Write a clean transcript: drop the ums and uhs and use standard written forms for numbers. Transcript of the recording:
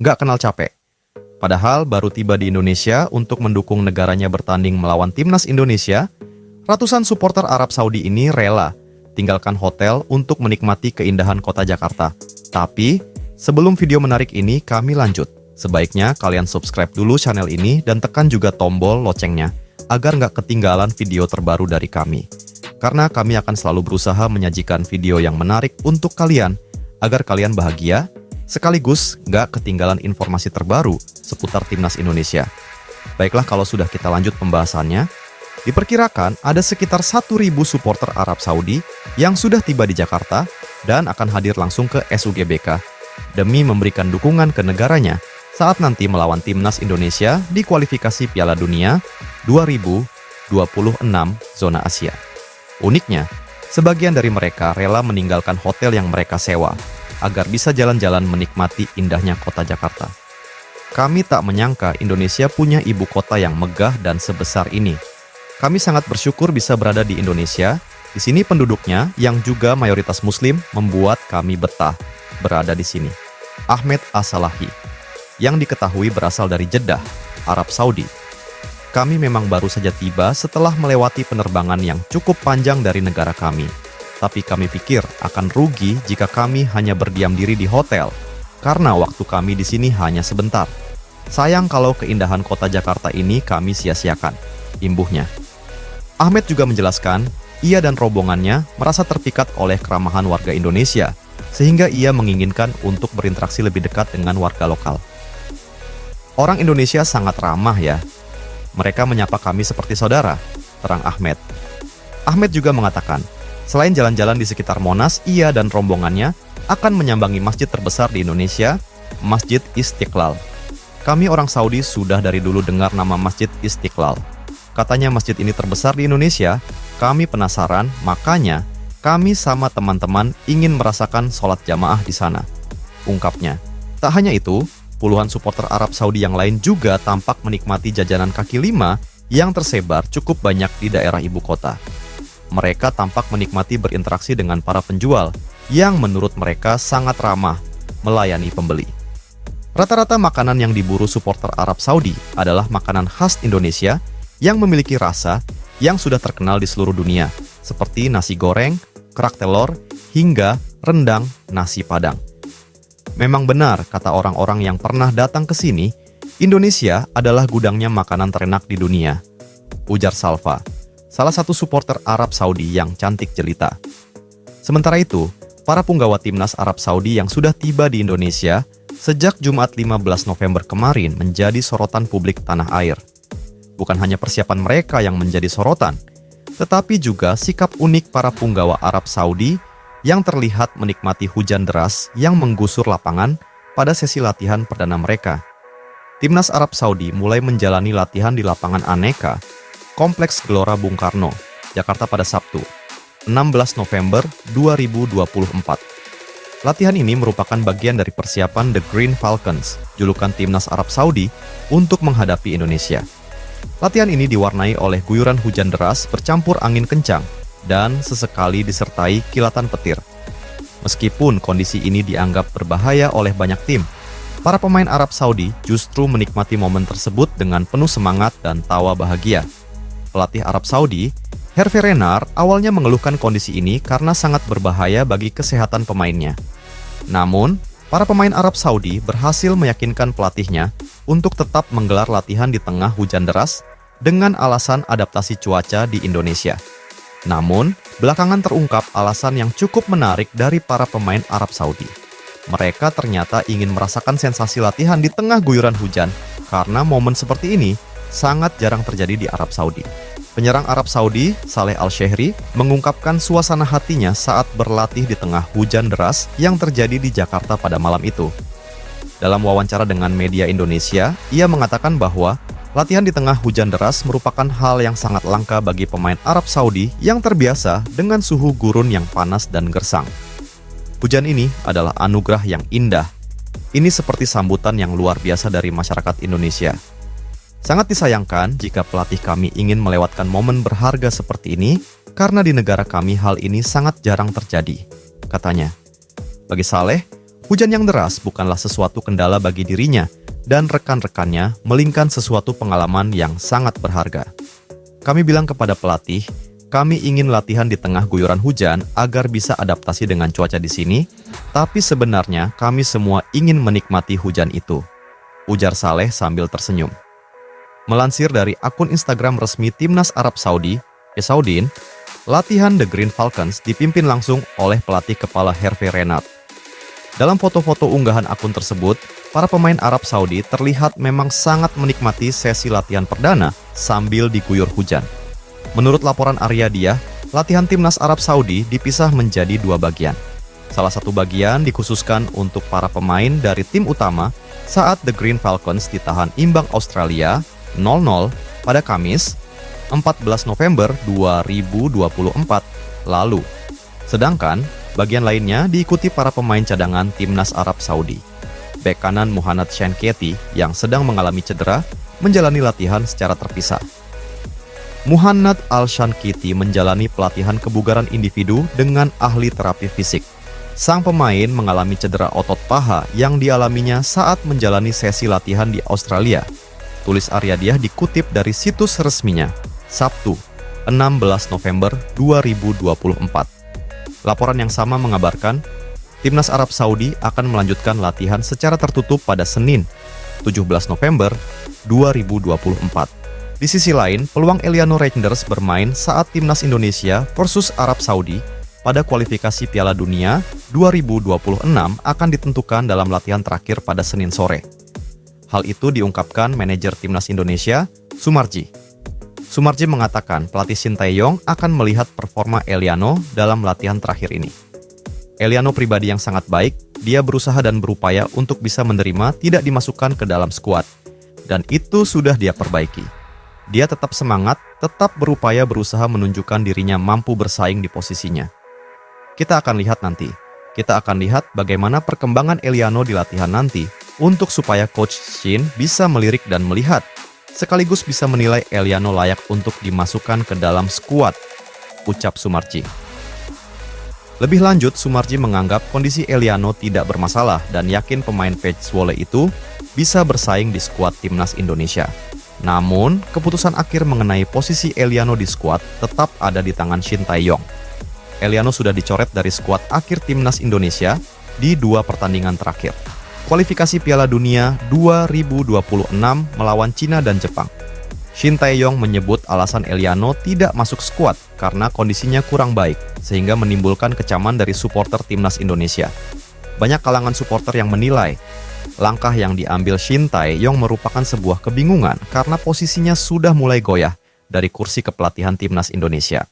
nggak kenal capek. Padahal baru tiba di Indonesia untuk mendukung negaranya bertanding melawan timnas Indonesia, ratusan supporter Arab Saudi ini rela tinggalkan hotel untuk menikmati keindahan kota Jakarta. Tapi, sebelum video menarik ini kami lanjut, sebaiknya kalian subscribe dulu channel ini dan tekan juga tombol loncengnya, agar nggak ketinggalan video terbaru dari kami. Karena kami akan selalu berusaha menyajikan video yang menarik untuk kalian, agar kalian bahagia, sekaligus nggak ketinggalan informasi terbaru seputar timnas Indonesia. Baiklah, kalau sudah kita lanjut pembahasannya, diperkirakan ada sekitar 1.000 supporter Arab Saudi yang sudah tiba di Jakarta dan akan hadir langsung ke SUGBK demi memberikan dukungan ke negaranya saat nanti melawan timnas Indonesia di kualifikasi Piala Dunia 2026 zona Asia. Uniknya, sebagian dari mereka rela meninggalkan hotel yang mereka sewa agar bisa jalan-jalan menikmati indahnya kota Jakarta. Kami tak menyangka Indonesia punya ibu kota yang megah dan sebesar ini. Kami sangat bersyukur bisa berada di Indonesia. Di sini penduduknya yang juga mayoritas Muslim membuat kami betah berada di sini. Ahmed As-Salahi, yang diketahui berasal dari Jeddah, Arab Saudi. Kami memang baru saja tiba setelah melewati penerbangan yang cukup panjang dari negara kami. Tapi kami pikir akan rugi jika kami hanya berdiam diri di hotel, karena waktu kami di sini hanya sebentar. Sayang kalau keindahan kota Jakarta ini kami sia-siakan, imbuhnya. Ahmed juga menjelaskan, ia dan rombongannya merasa terpikat oleh keramahan warga Indonesia, sehingga ia menginginkan untuk berinteraksi lebih dekat dengan warga lokal. Orang Indonesia sangat ramah ya. Mereka menyapa kami seperti saudara, terang Ahmed. Ahmed juga mengatakan, selain jalan-jalan di sekitar Monas, ia dan rombongannya akan menyambangi masjid terbesar di Indonesia, Masjid Istiqlal. Kami orang Saudi sudah dari dulu dengar nama Masjid Istiqlal. Katanya masjid ini terbesar di Indonesia, kami penasaran, makanya kami sama teman-teman ingin merasakan sholat jamaah di sana, ungkapnya. Tak hanya itu, puluhan supporter Arab Saudi yang lain juga tampak menikmati jajanan kaki lima yang tersebar cukup banyak di daerah ibu kota. Mereka tampak menikmati berinteraksi dengan para penjual yang menurut mereka sangat ramah melayani pembeli. Rata-rata makanan yang diburu supporter Arab Saudi adalah makanan khas Indonesia yang memiliki rasa yang sudah terkenal di seluruh dunia, seperti nasi goreng, kerak telur, hingga rendang nasi Padang. Memang benar, kata orang-orang yang pernah datang ke sini, Indonesia adalah gudangnya makanan terenak di dunia, ujar Salva, salah satu supporter Arab Saudi yang cantik jelita. Sementara itu, para punggawa timnas Arab Saudi yang sudah tiba di Indonesia sejak Jumat 15 November kemarin menjadi sorotan publik tanah air. Bukan hanya persiapan mereka yang menjadi sorotan, tetapi juga sikap unik para punggawa Arab Saudi yang terlihat menikmati hujan deras yang menggusur lapangan pada sesi latihan perdana mereka. Timnas Arab Saudi mulai menjalani latihan di lapangan Aneka, Kompleks Gelora Bung Karno, Jakarta pada Sabtu, 16 November 2024. Latihan ini merupakan bagian dari persiapan The Green Falcons, julukan timnas Arab Saudi, untuk menghadapi Indonesia. Latihan ini diwarnai oleh guyuran hujan deras bercampur angin kencang dan sesekali disertai kilatan petir. Meskipun kondisi ini dianggap berbahaya oleh banyak tim, para pemain Arab Saudi justru menikmati momen tersebut dengan penuh semangat dan tawa bahagia. Pelatih Arab Saudi, Hervé Renard, awalnya mengeluhkan kondisi ini karena sangat berbahaya bagi kesehatan pemainnya. Namun, para pemain Arab Saudi berhasil meyakinkan pelatihnya untuk tetap menggelar latihan di tengah hujan deras dengan alasan adaptasi cuaca di Indonesia. Namun, belakangan terungkap alasan yang cukup menarik dari para pemain Arab Saudi. Mereka ternyata ingin merasakan sensasi latihan di tengah guyuran hujan karena momen seperti ini sangat jarang terjadi di Arab Saudi. Penyerang Arab Saudi, Saleh Al-Shehri, mengungkapkan suasana hatinya saat berlatih di tengah hujan deras yang terjadi di Jakarta pada malam itu. Dalam wawancara dengan media Indonesia, ia mengatakan bahwa latihan di tengah hujan deras merupakan hal yang sangat langka bagi pemain Arab Saudi yang terbiasa dengan suhu gurun yang panas dan gersang. Hujan ini adalah anugerah yang indah. Ini seperti sambutan yang luar biasa dari masyarakat Indonesia. Sangat disayangkan jika pelatih kami ingin melewatkan momen berharga seperti ini karena di negara kami hal ini sangat jarang terjadi, katanya. Bagi Saleh, Hujan yang deras bukanlah sesuatu kendala bagi dirinya dan rekan-rekannya, melainkan sesuatu pengalaman yang sangat berharga. Kami bilang kepada pelatih, kami ingin latihan di tengah guyuran hujan agar bisa adaptasi dengan cuaca di sini, tapi sebenarnya kami semua ingin menikmati hujan itu, ujar Saleh sambil tersenyum. Melansir dari akun Instagram resmi Timnas Arab Saudi, Esaudin, latihan The Green Falcons dipimpin langsung oleh pelatih kepala Hervé Renard. Dalam foto-foto unggahan akun tersebut, para pemain Arab Saudi terlihat memang sangat menikmati sesi latihan perdana sambil diguyur hujan. Menurut laporan Arya Diah, latihan Timnas Arab Saudi dipisah menjadi 2 bagian. Salah satu bagian dikhususkan untuk para pemain dari tim utama saat The Green Falcons ditahan imbang Australia 0-0 pada Kamis, 14 November 2024 lalu. Sedangkan bagian lainnya diikuti para pemain cadangan Timnas Arab Saudi. Bek kanan Muhannad Shankety yang sedang mengalami cedera menjalani latihan secara terpisah. Muhannad Al-Shankety menjalani pelatihan kebugaran individu dengan ahli terapi fisik. Sang pemain mengalami cedera otot paha yang dialaminya saat menjalani sesi latihan di Australia. Tulis Arya Diah dikutip dari situs resminya, Sabtu, 16 November 2024. Laporan yang sama mengabarkan, Timnas Arab Saudi akan melanjutkan latihan secara tertutup pada Senin, 17 November 2024. Di sisi lain, peluang Eliano Reinders bermain saat Timnas Indonesia versus Arab Saudi pada kualifikasi Piala Dunia 2026 akan ditentukan dalam latihan terakhir pada Senin sore. Hal itu diungkapkan manajer Timnas Indonesia, Sumarji. Sumarji mengatakan pelatih Shin Tae-yong akan melihat performa Eliano dalam latihan terakhir ini. Eliano pribadi yang sangat baik, dia berusaha dan berupaya untuk bisa menerima tidak dimasukkan ke dalam skuad. Dan itu sudah dia perbaiki. Dia tetap semangat, tetap berupaya berusaha menunjukkan dirinya mampu bersaing di posisinya. Kita akan lihat nanti. Kita akan lihat bagaimana perkembangan Eliano di latihan nanti untuk supaya Coach Shin bisa melirik dan melihat, sekaligus bisa menilai Eliano layak untuk dimasukkan ke dalam skuad, ucap Sumarji. Lebih lanjut, Sumarji menganggap kondisi Eliano tidak bermasalah dan yakin pemain Page Volley itu bisa bersaing di skuad Timnas Indonesia. Namun, keputusan akhir mengenai posisi Eliano di skuad tetap ada di tangan Shin Tae-yong. Eliano sudah dicoret dari skuad akhir Timnas Indonesia di 2 pertandingan terakhir. Kualifikasi Piala Dunia 2026 melawan Cina dan Jepang. Shin Tae-yong menyebut alasan Eliano tidak masuk skuad karena kondisinya kurang baik, sehingga menimbulkan kecaman dari supporter Timnas Indonesia. Banyak kalangan supporter yang menilai, langkah yang diambil Shin Tae-yong merupakan sebuah kebingungan karena posisinya sudah mulai goyah dari kursi kepelatihan Timnas Indonesia.